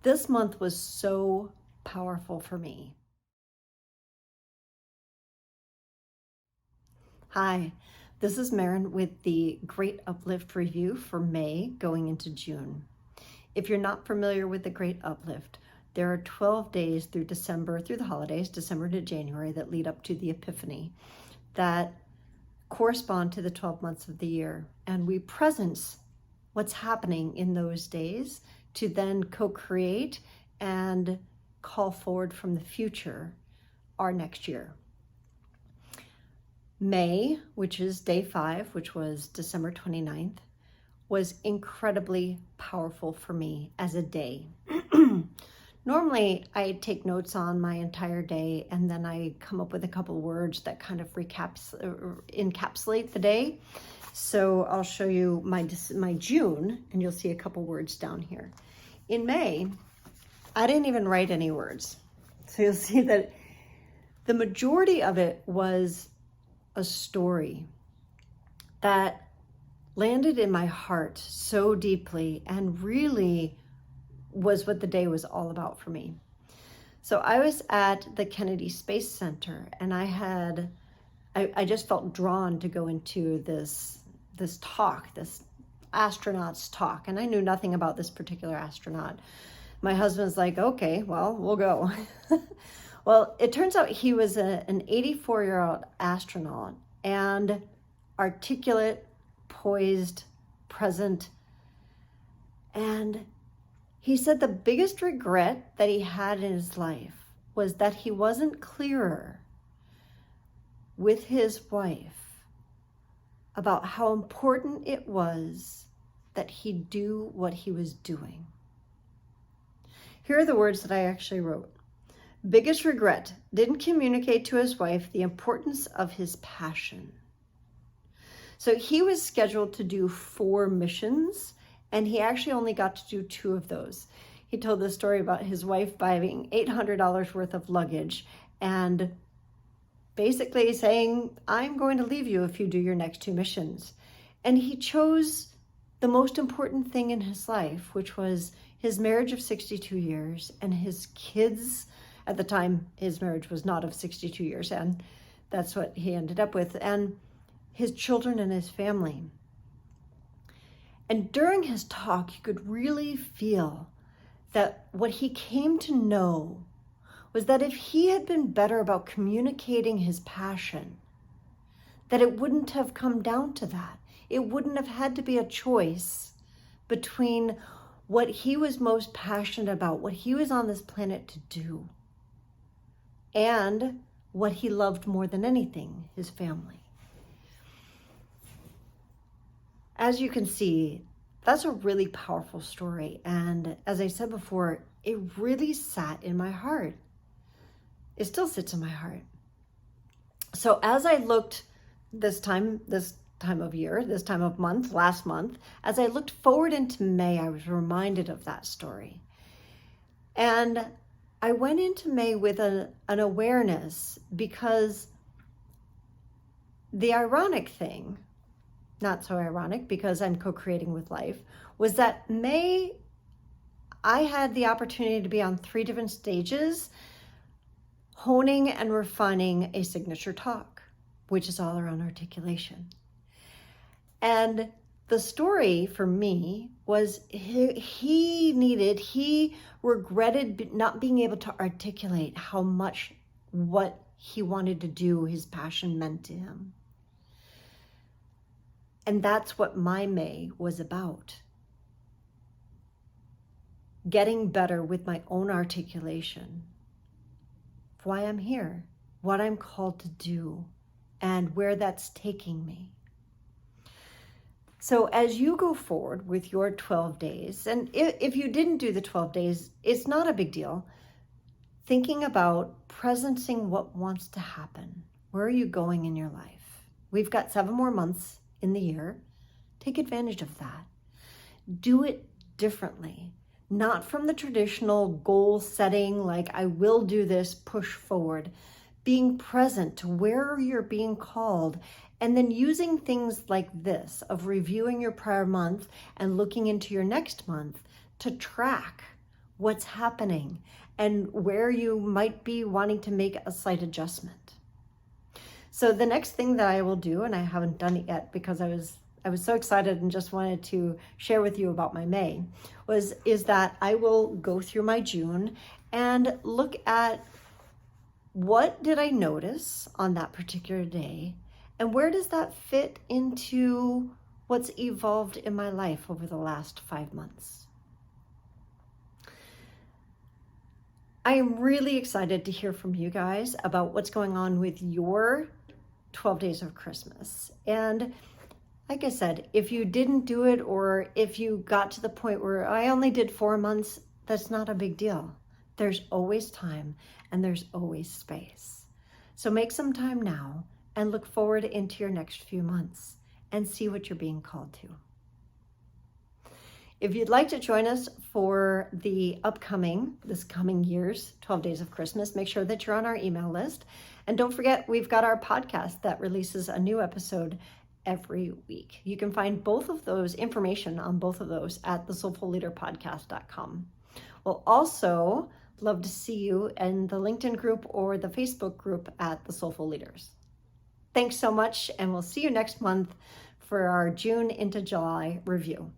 This month was so powerful for me. Hi, this is Maren with the Great Uplift review for May going into June. If you're not familiar with the Great Uplift, there are 12 days through December, through the holidays, December to January, that lead up to the Epiphany, that correspond to the 12 months of the year. And we presence what's happening in those days to then co-create and call forward from the future our next year. May, which is day 5, which was December 29th, was incredibly powerful for me as a day. Normally, I take notes on my entire day and then I come up with a couple words that kind of encapsulate the day. So I'll show you my June and you'll see a couple words down here. In May, I didn't even write any words. So you'll see that the majority of it was a story that landed in my heart so deeply and really was what the day was all about for me. So I was at the Kennedy Space Center and I just felt drawn to go into this talk, this astronaut's talk. And I knew nothing about this particular astronaut. My husband's like, okay, well, we'll go. Well, it turns out he was an 84-year-old astronaut and articulate, poised, present. And he said the biggest regret that he had in his life was that he wasn't clearer with his wife about how important it was that he do what he was doing. Here are the words that I actually wrote. Biggest regret, didn't communicate to his wife the importance of his passion. So he was scheduled to do 4 missions and he actually only got to do 2 of those. He told the story about his wife buying $800 worth of luggage and basically saying, I'm going to leave you if you do your next 2 missions. And he chose the most important thing in his life, which was his marriage of 62 years and his kids. At the time, his marriage was not of 62 years, and that's what he ended up with, and his children and his family. And during his talk, you could really feel that what he came to know was that if he had been better about communicating his passion, that it wouldn't have come down to that. It wouldn't have had to be a choice between what he was most passionate about, what he was on this planet to do, and what he loved more than anything, his family. As you can see, that's a really powerful story. And as I said before, it really sat in my heart. It still sits in my heart. So as I looked this time of year, this time of month, last month, as I looked forward into May, I was reminded of that story. And I went into May with an awareness, because the ironic thing, not so ironic because I'm co-creating with life, was that May, I had the opportunity to be on 3 different stages, honing and refining a signature talk, which is all around articulation. And the story for me was he regretted not being able to articulate how much what he wanted to do, his passion, meant to him. And that's what my May was about. Getting better with my own articulation. Why I'm here, what I'm called to do, and where that's taking me. So as you go forward with your 12 days, and if you didn't do the 12 days, it's not a big deal. Thinking about presencing what wants to happen. Where are you going in your life? We've got 7 more months in the year. Take advantage of that. Do it differently. Not from the traditional goal setting, like I will do this, push forward. Being present to where you're being called, and then using things like this of reviewing your prior month and looking into your next month to track what's happening, and where you might be wanting to make a slight adjustment. So the next thing that I will do, and I haven't done it yet because I was so excited and just wanted to share with you about my May, is that I will go through my June and look at what did I notice on that particular day, and where does that fit into what's evolved in my life over the last 5 months. I am really excited to hear from you guys about what's going on with your 12 days of Christmas. And like I said, if you didn't do it, or if you got to the point where I only did 4 months, that's not a big deal. There's always time and there's always space. So make some time now and look forward into your next few months and see what you're being called to. If you'd like to join us for this coming year's 12 Days of Christmas, make sure that you're on our email list. And don't forget, we've got our podcast that releases a new episode every week. You can find both of those, information on both of those, at thesoulfulleaderpodcast.com. We'll also love to see you in the LinkedIn group or the Facebook group at The Soulful Leaders. Thanks so much, and we'll see you next month for our June into July review.